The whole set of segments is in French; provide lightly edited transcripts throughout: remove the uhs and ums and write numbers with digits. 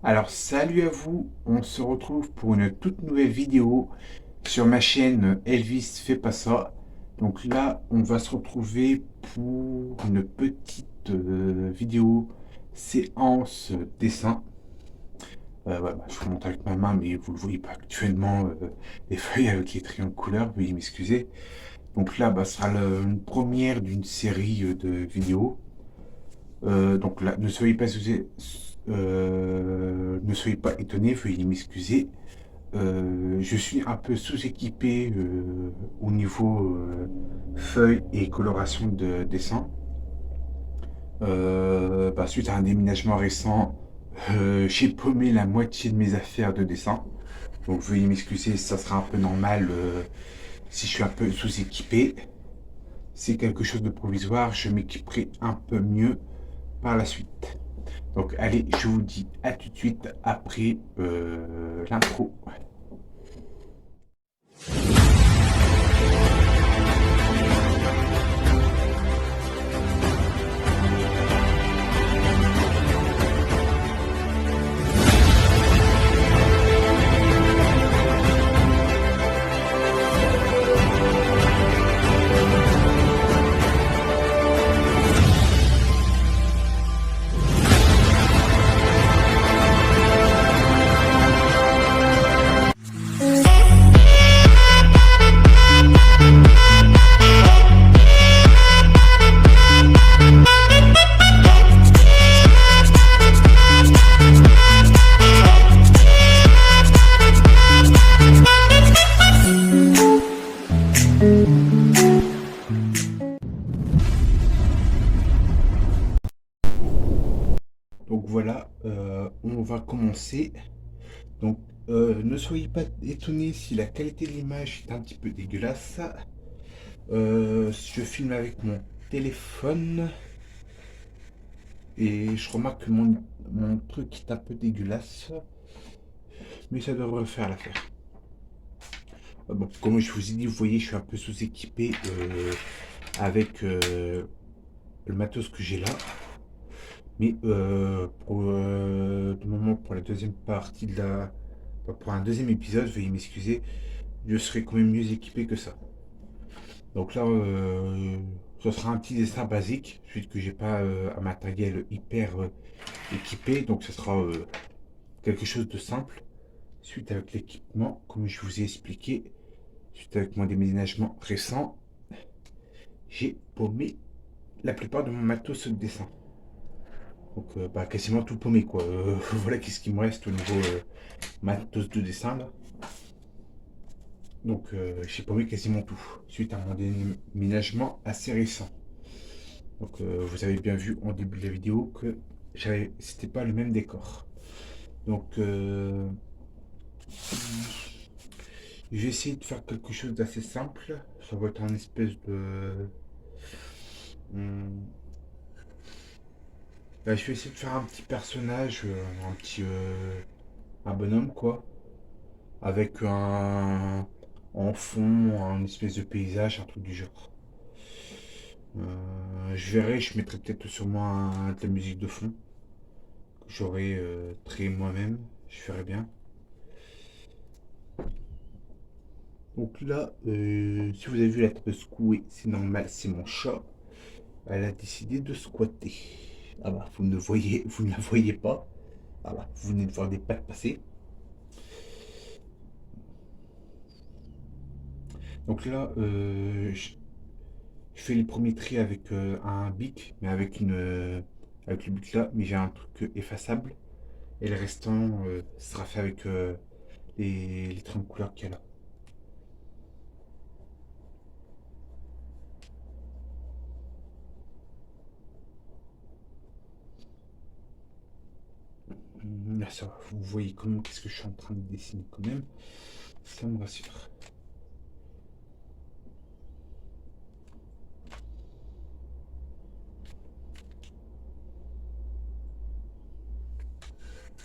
Alors salut à vous, on se retrouve pour une toute nouvelle vidéo sur ma chaîne Elvis fait pas ça. Donc là, on va se retrouver pour une petite vidéo séance dessin. Ouais, bah, je remonte avec ma main, mais vous le voyez pas actuellement, les feuilles avec les triangles couleurs, veuillez m'excuser. Donc là, bah, ce sera une première d'une série de vidéos. Donc là, ne soyez pas étonnés, veuillez m'excuser. Je suis un peu sous-équipé au niveau feuilles et coloration de dessin. Bah, suite à un déménagement récent, j'ai paumé la moitié de mes affaires de dessin. Donc veuillez m'excuser, ça sera un peu normal si je suis un peu sous-équipé. C'est quelque chose de provisoire, je m'équiperai un peu mieux par la suite. Donc allez, je vous dis à tout de suite après l'intro. Donc voilà, on va commencer. Donc ne soyez pas étonnés si la qualité de l'image est un petit peu dégueulasse. Je filme avec mon téléphone et je remarque que mon truc est un peu dégueulasse, mais ça devrait faire l'affaire. Bon, comme je vous ai dit, vous voyez, je suis un peu sous-équipé avec le matos que j'ai là. Mais pour le moment, pour la deuxième partie pour un deuxième épisode, veuillez m'excuser, je serai quand même mieux équipé que ça. Donc là, ce sera un petit dessin basique, suite que j'ai pas un matériel hyper équipé, donc ce sera quelque chose de simple. Suite avec l'équipement, comme je vous ai expliqué, suite avec mon déménagement récent, j'ai paumé la plupart de mon matos de dessin. Donc bah, quasiment tout paumé quoi. Voilà qu'est-ce qui me reste au niveau matos de dessin là. Donc j'ai paumé quasiment tout, suite à mon déménagement assez récent. Donc vous avez bien vu en début de la vidéo que c'était pas le même décor. Donc je vais essayer de faire quelque chose d'assez simple. Ça va être un espèce de... Hmm, là, je vais essayer de faire un petit personnage, un bonhomme quoi, avec un en fond, un espèce de paysage, un truc du genre. Je verrai, je mettrai peut-être sûrement de la musique de fond que j'aurai créé moi-même. Je ferai bien. Donc là, si vous avez vu la table secouée, c'est normal, c'est mon chat. Elle a décidé de squatter. Ah bah, vous ne la voyez pas. Ah bah, vous venez de voir des pattes passer. Donc là, je fais les premiers traits avec un bic, mais avec le bic là, mais j'ai un truc effaçable. Et le restant sera fait avec les traits de couleur qu'il y a là. Là, ça va. Vous voyez comment qu'est-ce que je suis en train de dessiner quand même. Ça me rassure.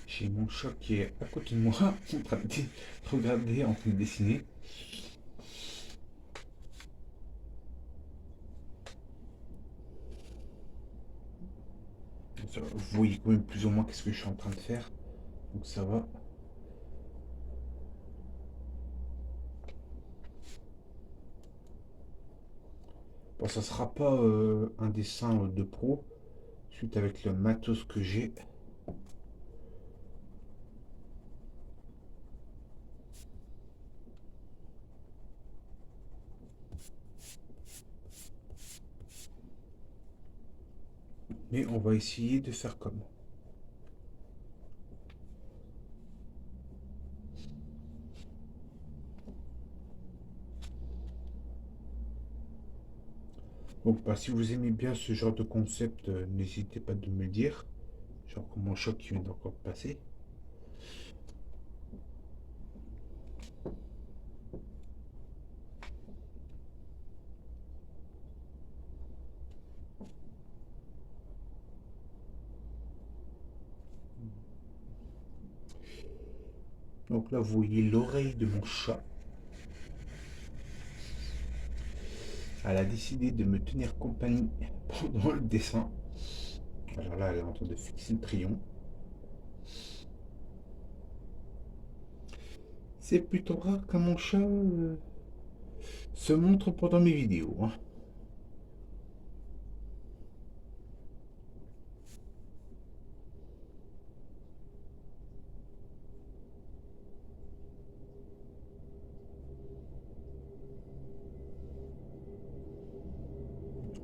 J'ai mon chat qui est à côté de moi, en train de regarder, en train de dessiner. Vous voyez quand même plus ou moins qu'est-ce que je suis en train de faire. Donc ça va. Bon, ça sera pas un dessin de pro, suite avec le matos que j'ai. Mais on va essayer de faire comme. Donc bah, si vous aimez bien ce genre de concept, n'hésitez pas de me le dire. Genre comme mon choc qui vient d'encore passer. Donc là, vous voyez l'oreille de mon chat. Elle a décidé de me tenir compagnie pendant le dessin. Alors là, elle est en train de fixer le crayon. C'est plutôt rare quand mon chat se montre pendant mes vidéos, hein.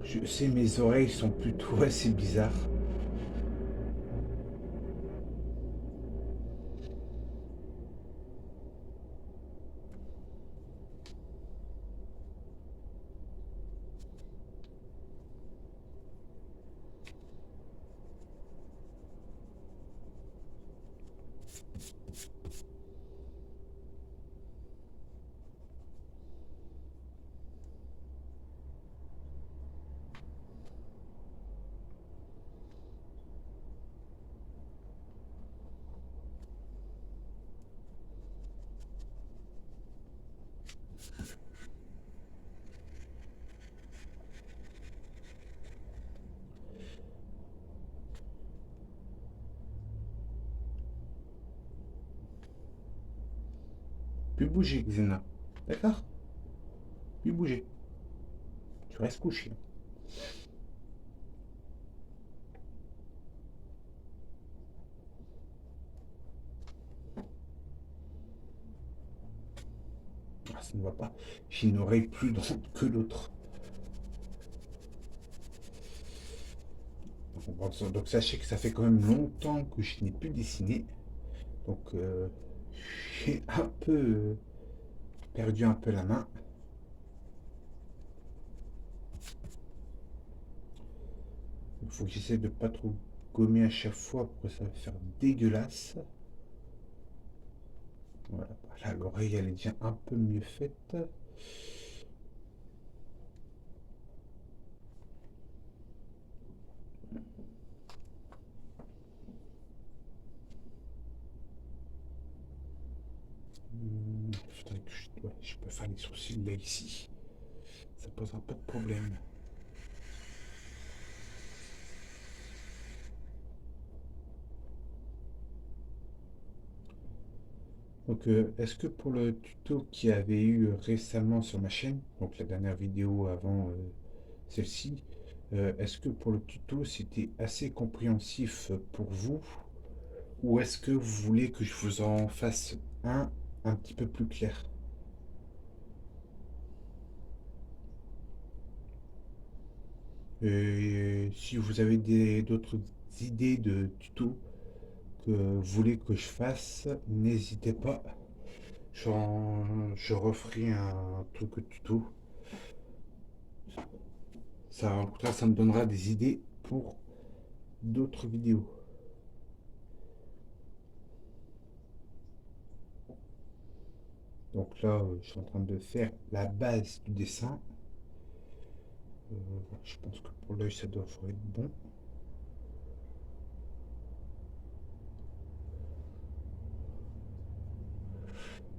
Je sais, mes oreilles sont plutôt assez bizarres. Plus bouger, Xena. D'accord? Plus bouger. Tu restes couché. Ah, ça ne va pas. J'ai une oreille plus droite que l'autre. Donc sachez que ça fait quand même longtemps que je n'ai plus dessiné. Donc j'ai un peu perdu un peu la main. Il faut que j'essaie de pas trop gommer à chaque fois pour que ça va faire dégueulasse. Voilà, là l'oreille elle est déjà un peu mieux faite. Faudrait que je peux faire les sourcils là ici. Ça posera pas de problème. Donc, est-ce que pour le tuto qu'il y avait eu récemment sur ma chaîne, donc la dernière vidéo avant celle-ci, est-ce que pour le tuto c'était assez compréhensif pour vous ou est-ce que vous voulez que je vous en fasse un petit peu plus clair? Et si vous avez d'autres idées de tuto que vous voulez que je fasse, n'hésitez pas. Je referai un truc tuto. Ça, en tout cas, ça me donnera des idées pour d'autres vidéos. Donc là, je suis en train de faire la base du dessin. Je pense que pour l'œil, ça doit être bon.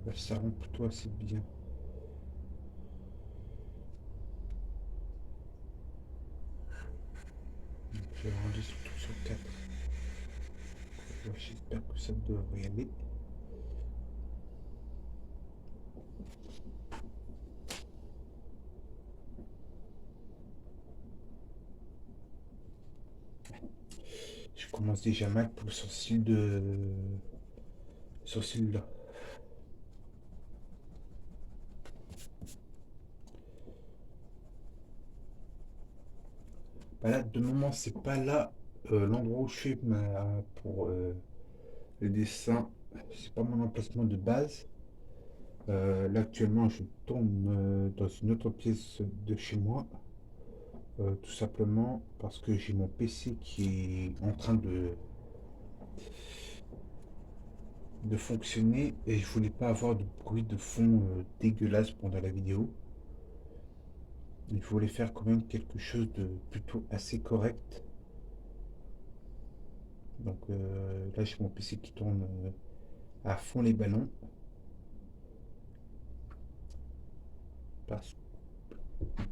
Là, ça rend plutôt assez bien. Donc, je vais rendre surtout sur 4. Ouais, j'espère que ça devrait aller. Je commence déjà mal pour le sourcil de... sourcil là. Bah là, de moment, c'est pas là l'endroit où je fais pour le dessin. C'est pas mon emplacement de base. Là, actuellement, je tourne dans une autre pièce de chez moi. Tout simplement parce que j'ai mon PC qui est en train de fonctionner et je voulais pas avoir de bruit de fond dégueulasse pendant la vidéo. Il voulait faire quand même quelque chose de plutôt assez correct. Donc là, j'ai mon PC qui tourne à fond les ballons. Parce,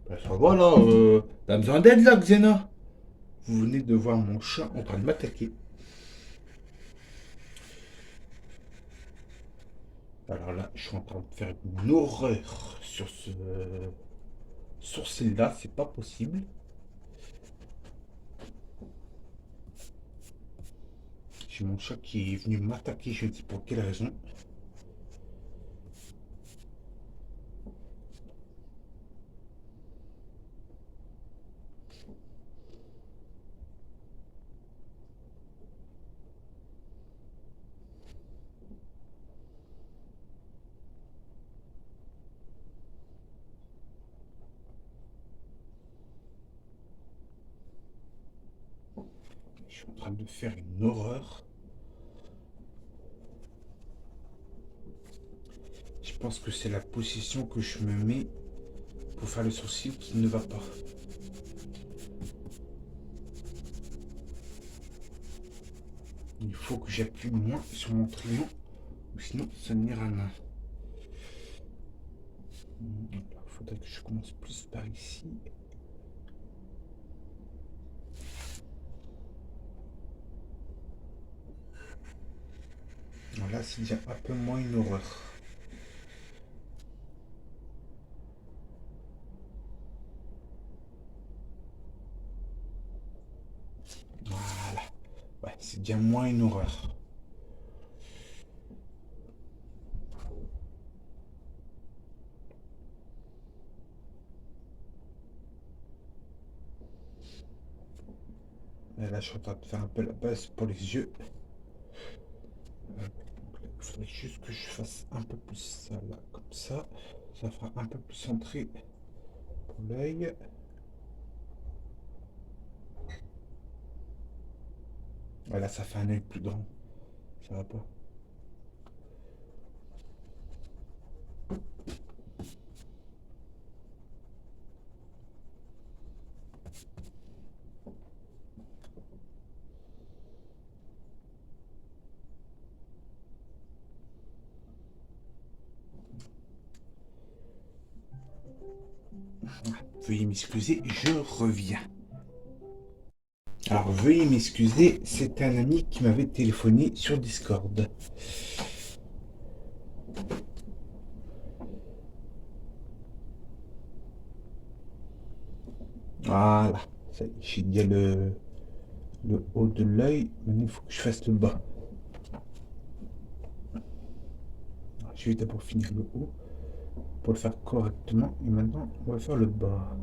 parce que voilà, t'as besoin d'aide là, Xena. Vous venez de voir mon chat en train de m'attaquer. Alors là, je suis en train de faire une horreur sur ce sourcil-là, c'est pas possible. J'ai mon chat qui est venu m'attaquer, je ne sais pour quelle raison. Je suis en train de faire une horreur. Je pense que c'est la position que je me mets pour faire le sourcil qui ne va pas. Il faut que j'appuie moins sur mon crayon, ou sinon ça n'ira pas. Il faudrait que je commence plus par ici. Là, c'est déjà un peu moins une horreur. Voilà. Ouais, c'est déjà moins une horreur. Et là, je suis en train de faire un peu la base pour les yeux. Il faudrait juste que je fasse un peu plus ça là, comme ça. Ça fera un peu plus centré pour l'œil. Voilà, ça fait un œil plus grand. Ça va pas. Veuillez m'excuser, je reviens. Alors, veuillez m'excuser, c'est un ami qui m'avait téléphoné sur Discord. Voilà, j'ai déjà le haut de l'œil. Maintenant, il faut que je fasse le bas. Je vais d'abord finir le haut pour le faire correctement. Et maintenant, on va faire le bas.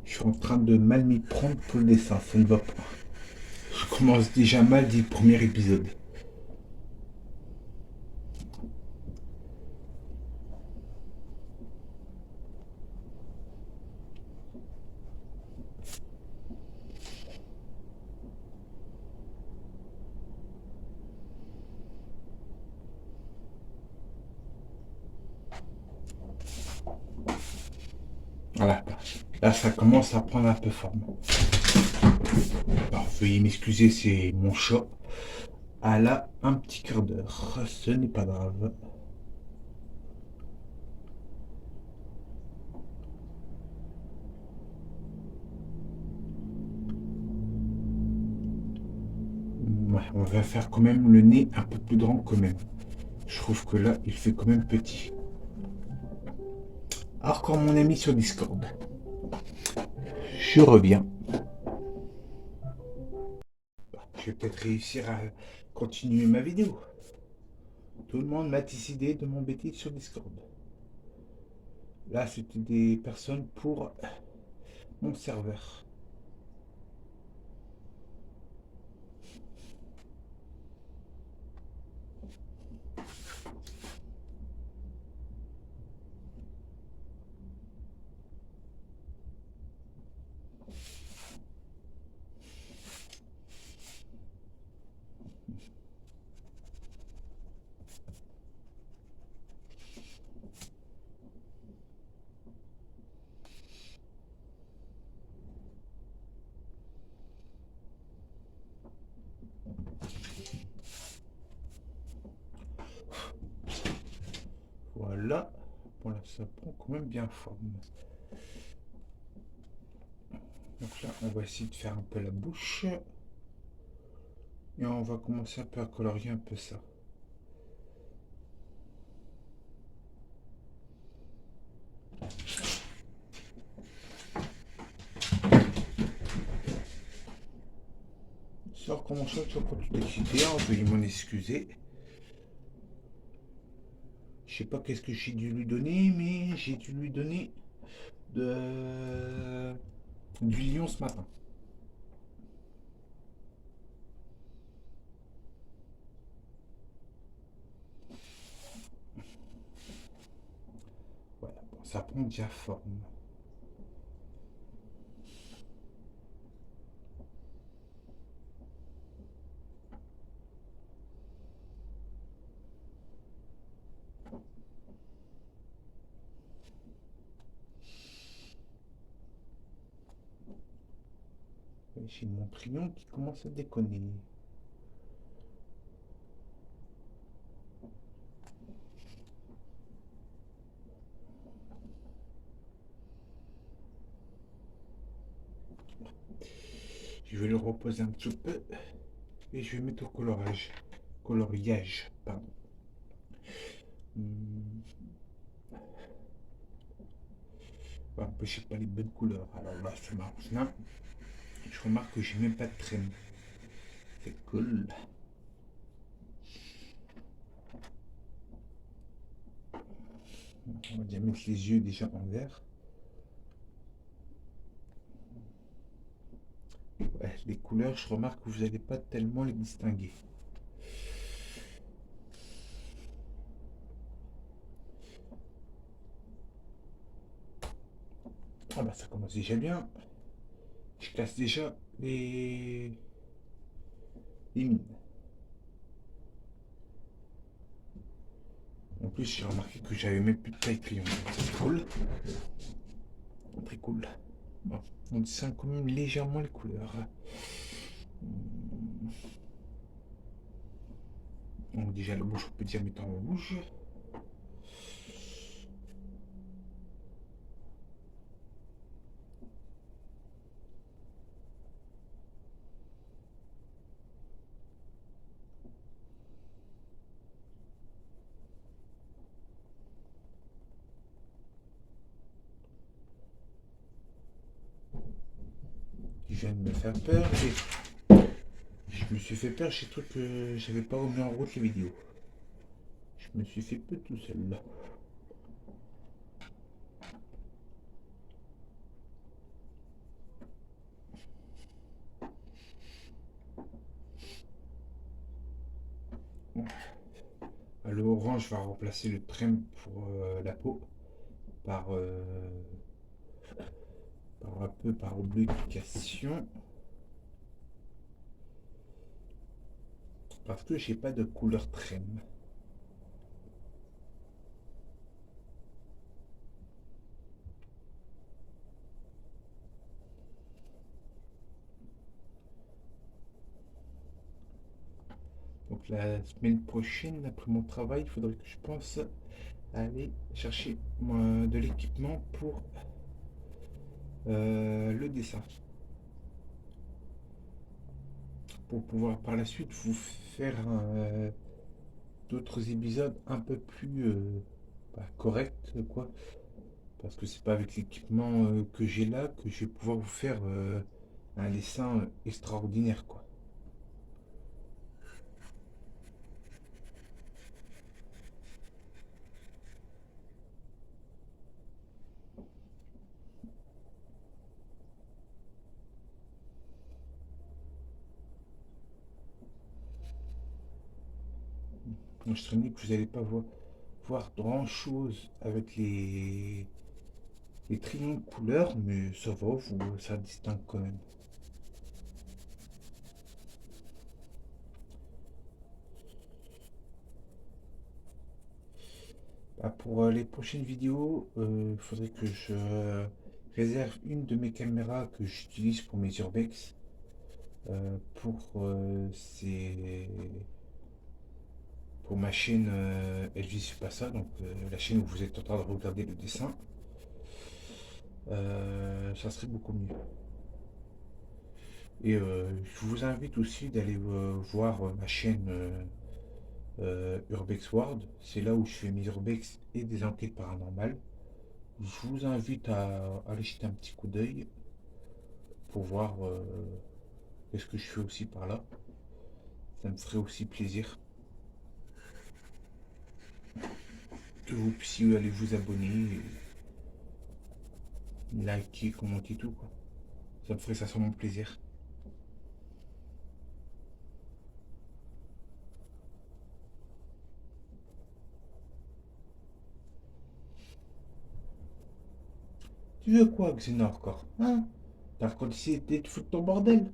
Je suis en train de mal m'y prendre pour le dessin, ça ne va pas. Je commence déjà mal dès le premier épisode. Voilà. Là, ça commence à prendre un peu forme. Alors, veuillez m'excuser, c'est mon chat. Elle a un petit quart d'heure. Ce n'est pas grave. Ouais, on va faire quand même le nez un peu plus grand quand même. Je trouve que là, il fait quand même petit. Alors, quand mon ami sur Discord, je reviens. Je vais peut-être réussir à continuer ma vidéo. Tout le monde m'a décidé de m'embêter sur Discord. Là, c'était des personnes pour mon serveur. Voilà. Bon, là, ça prend quand même bien forme. Donc là, on va essayer de faire un peu la bouche. Et on va commencer un peu à colorier un peu ça. Sors comment ça, tu vas pas tout excité, hein, veuillez m'en excuser. Je sais pas qu'est-ce que j'ai dû lui donner, mais j'ai dû lui donner du lion ce matin. Voilà, bon, ça prend déjà forme. J'ai mon crayon qui commence à déconner. Je vais le reposer un petit peu et je vais mettre au colorage. Coloriage, pardon. On va empêcher pas les bonnes couleurs. Alors là, ça marche bien. Je remarque que j'ai même pas de crème. C'est cool. On va déjà mettre les yeux déjà en vert. Ouais, les couleurs, je remarque que vous n'allez pas tellement les distinguer. Ah bah ça commence déjà bien. Je classe déjà les mines. En plus, j'ai remarqué que j'avais même plus de taille crayon. C'est cool. Très cool. Bon, on distingue quand même légèrement les couleurs. Donc déjà la bouche, on peut dire mettre en rouge. Je viens de me faire peur. Je me suis fait peur chez trucs que j'avais pas remis en route les vidéos. Je me suis fait peu tout seul là. Le orange va remplacer le crème pour la peau par, un peu par obligation. Parce que j'ai pas de couleur crème. la semaine prochaine, après mon travail, il faudrait que je pense à aller chercher de l'équipement pour le dessin. Pour pouvoir par la suite vous faire d'autres épisodes un peu plus corrects, quoi. Parce que c'est pas avec l'équipement que j'ai là que je vais pouvoir vous faire un dessin extraordinaire, quoi. Moi, je te dis que vous n'allez pas voir grand chose avec les crayons de couleur, mais ça va, ça distingue quand même. Bah, pour les prochaines vidéos, il faudrait que je réserve une de mes caméras que j'utilise pour mes urbex pour ma chaîne Elvis Passa, donc la chaîne où vous êtes en train de regarder le dessin. Ça serait beaucoup mieux. Et je vous invite aussi d'aller voir ma chaîne Urbex World. C'est là où je fais mes urbex et des enquêtes paranormales. Je vous invite à aller jeter un petit coup d'œil pour voir ce que je fais aussi par là. Ça me ferait aussi plaisir que vous puissiez aller vous abonner, liker, commenter tout, quoi. Ça me ferait ça sur mon plaisir. Tu veux quoi, Xena, encore? Hein? T'as encore décidé de foutre ton bordel?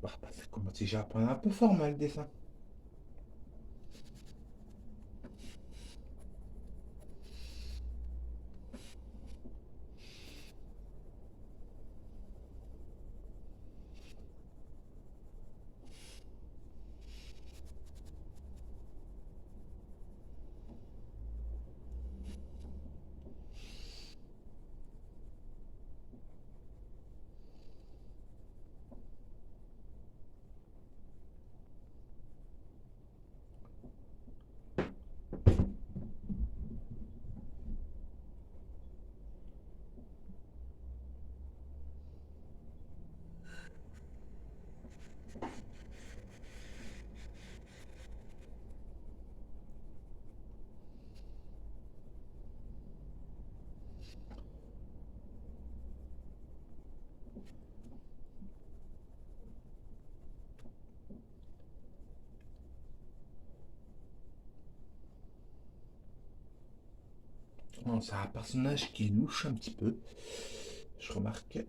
Bah, ça commence déjà à prendre un peu forme, hein, le dessin. Bon, c'est un personnage qui louche un petit peu, je remarque.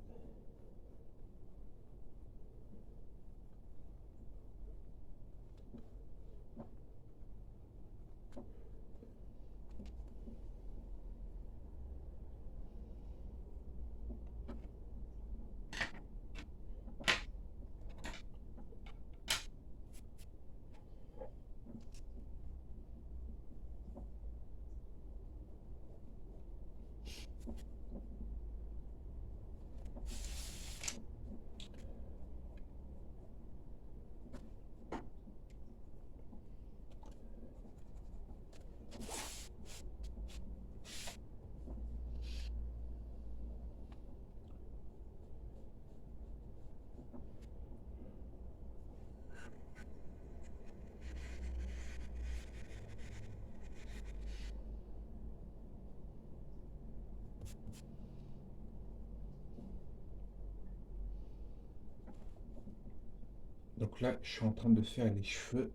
Donc là, je suis en train de faire les cheveux.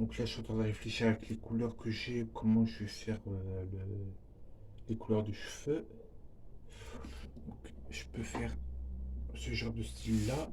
Donc là, je suis en train de réfléchir avec les couleurs que j'ai, comment je vais faire les couleurs de cheveux. Donc, je peux faire ce genre de style-là.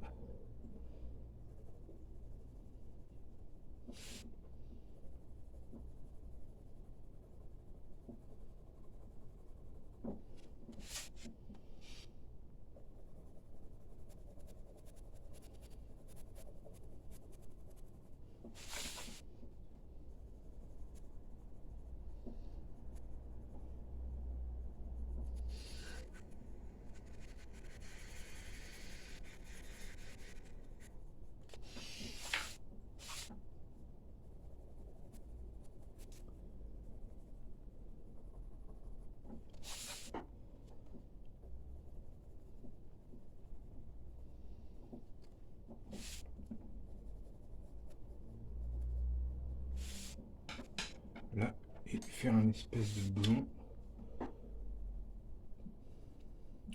Là, et faire un espèce de blond.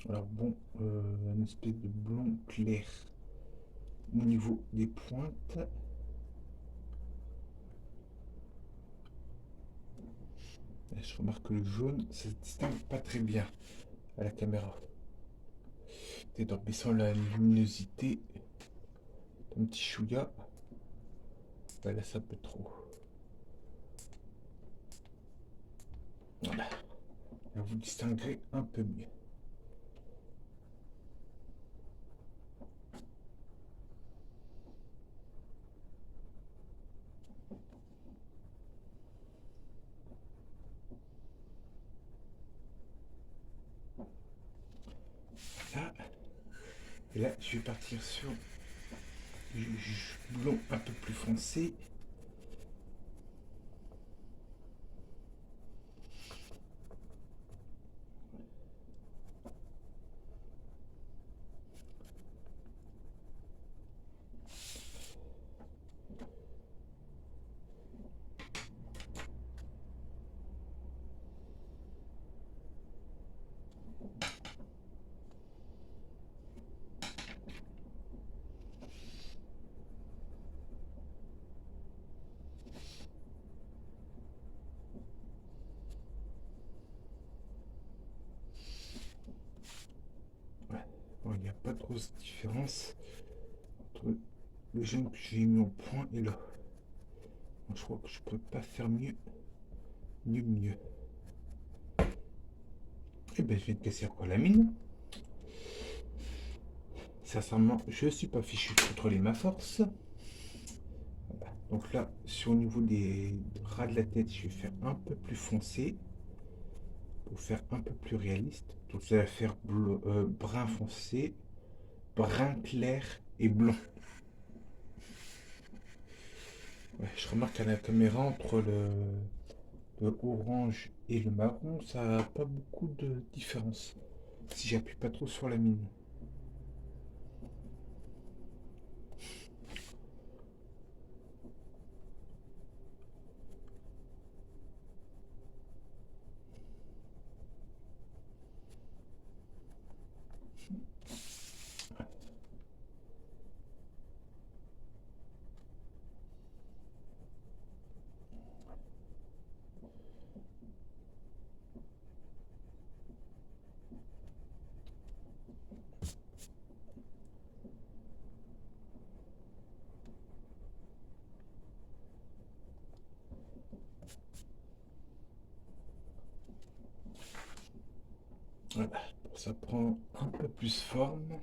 Alors bon, un espèce de blond clair au niveau des pointes. Là, je remarque que le jaune, ça se distingue pas très bien à la caméra. Peut-être en baissant la luminosité un petit chouïa. Ouais, là, c'est un peu trop. Voilà. Là, vous distinguerez un peu mieux. Là, et là, je vais partir sur du blond un peu plus foncé. Ouais. Bon, il n'y a pas de grosse différence entre le jaune que j'ai mis au point et là. Je crois que je peux pas faire mieux. Mieux. Et ben, je vais te casser encore la mine. Sincèrement, je suis pas fichu de contrôler ma force. Voilà. Donc là, sur le niveau des ras de la tête, je vais faire un peu plus foncé pour faire un peu plus réaliste. Donc ça va faire brun foncé, brun clair et blond. Ouais, je remarque à la caméra entre le orange et le marron, ça n'a pas beaucoup de différence si j'appuie pas trop sur la mine. Voilà, ça prend un peu plus forme.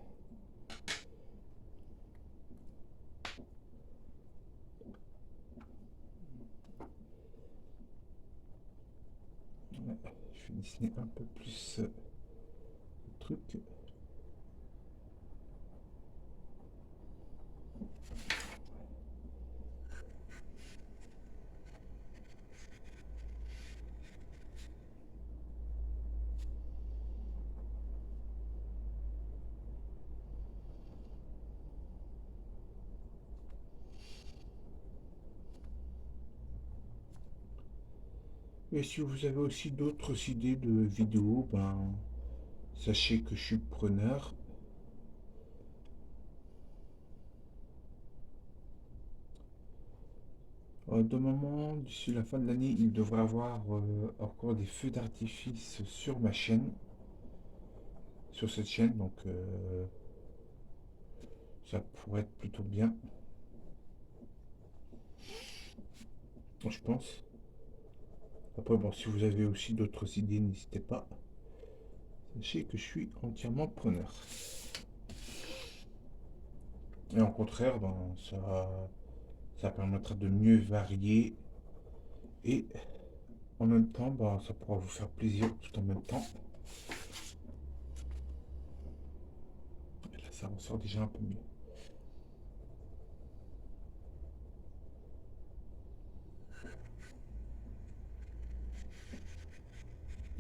Ouais, je vais dessiner un peu plus le truc. Et si vous avez aussi d'autres idées de vidéos, ben, sachez que je suis preneur. De moment, d'ici la fin de l'année, il devrait avoir encore des feux d'artifice sur ma chaîne, sur cette chaîne, donc ça pourrait être plutôt bien, je pense. Après, bon, si vous avez aussi d'autres idées, n'hésitez pas. Sachez que je suis entièrement preneur. Et au contraire, ben, ça permettra de mieux varier et en même temps, ben, ça pourra vous faire plaisir tout en même temps. Et là, ça ressort déjà un peu mieux.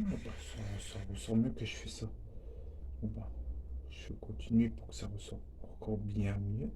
Ah, bah, ça ressort mieux que je fais ça. Bon, bah, je vais continuer pour que ça ressorte encore bien mieux.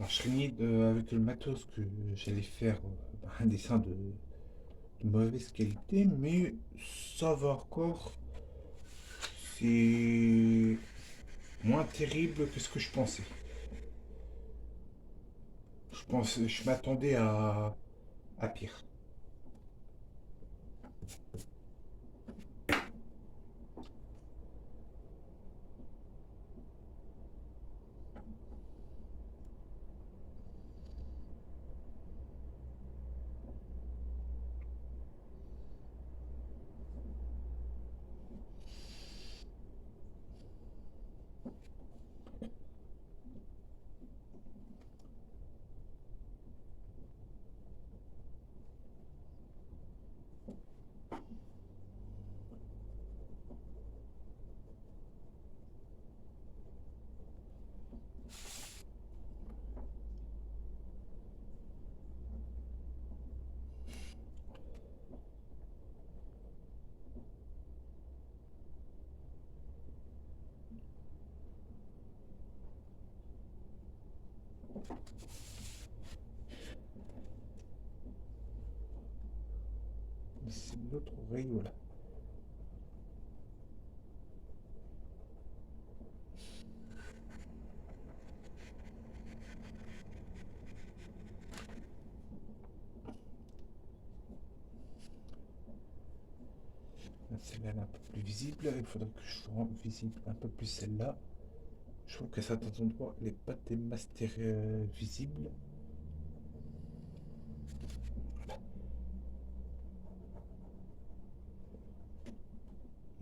Alors, je craignais avec le matos que j'allais faire un dessin de mauvaise qualité, mais ça va encore. C'est moins terrible que ce que je pensais. Je m'attendais à pire. C'est l'autre oreille, voilà. Celle-là elle est un peu plus visible. Il faudrait que je rende visible un peu plus celle-là. Je trouve qu'à certains endroits, elle n'est pas des masters visibles.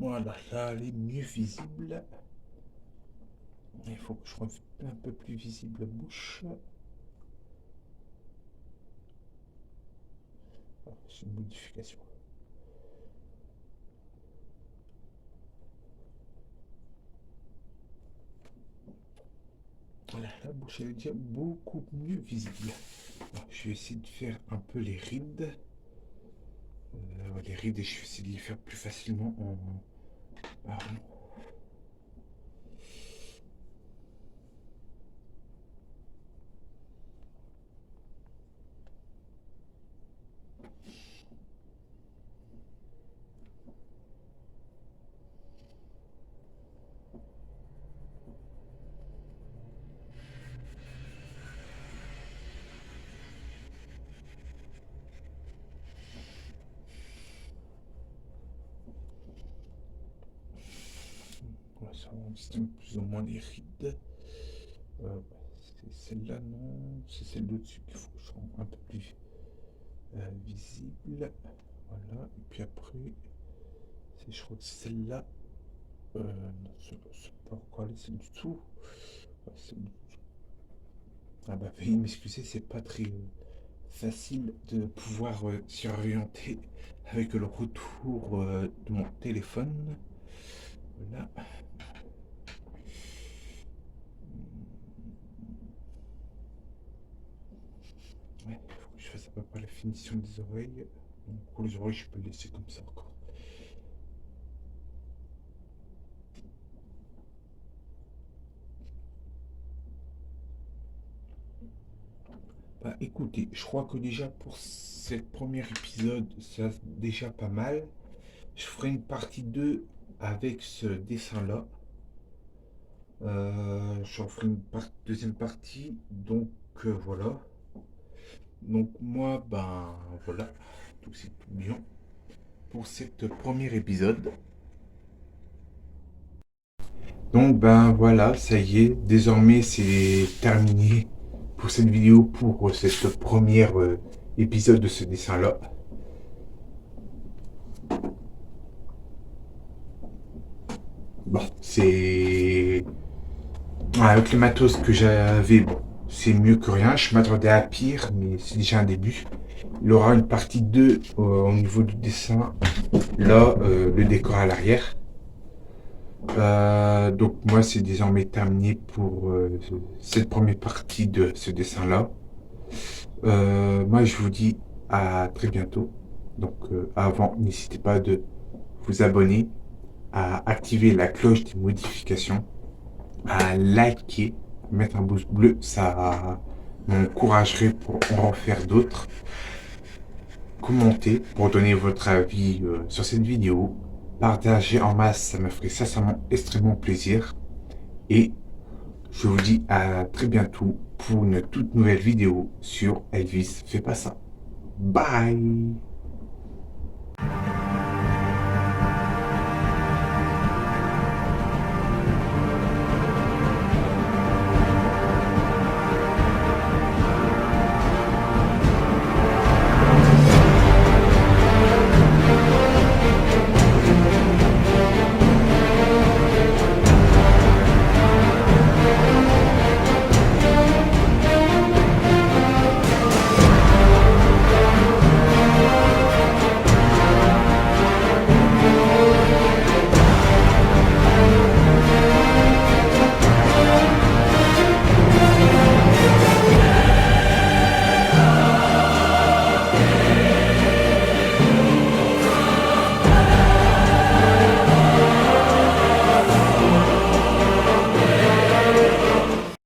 Voilà, là, elle est mieux visible. Il faut que je rende un peu plus visible la bouche. C'est une modification. Voilà, la bouche elle est déjà beaucoup mieux visible. Alors, je vais essayer de faire un peu les rides. Les rides, je vais essayer de les faire plus facilement en. Ah, ça on distingue plus ou moins les rides. C'est celle-là, non. C'est celle d'au-dessus qu'il faut que je rende un peu plus visible. Voilà, et puis après, je crois que c'est celle-là. Non, c'est pas encore là, c'est du tout. Ouais, ah bah, veuillez m'excuser, c'est pas très facile de pouvoir s'orienter avec le retour de mon téléphone. Voilà. Ouais, il faut que je fasse à peu près la finition des oreilles. Donc, pour les oreilles, je peux le laisser comme ça encore. Bah écoutez, je crois que déjà pour ce premier épisode, c'est déjà pas mal. Je ferai une partie 2 avec ce dessin-là. J'en ferai une deuxième partie. Donc voilà. Donc moi, ben voilà. Tout c'est tout bien pour cet premier épisode. Donc ben voilà, ça y est. Désormais c'est terminé pour cette vidéo, pour cette première épisode de ce dessin-là. Bon, c'est avec le matos que j'avais, bon, c'est mieux que rien. Je m'attendais à pire, mais c'est déjà un début. Il aura une partie 2 au niveau du dessin. Là, le décor à l'arrière. Donc moi, c'est désormais terminé pour cette première partie de ce dessin-là. Moi, je vous dis à très bientôt. Donc avant, n'hésitez pas de vous abonner, à activer la cloche des modifications, à liker, mettre un pouce bleu, ça m'encouragerait pour en refaire d'autres. Commentez pour donner votre avis sur cette vidéo. Partagez en masse, ça me ferait sincèrement extrêmement plaisir. Et je vous dis à très bientôt pour une toute nouvelle vidéo sur Elvis fait pas ça. Bye!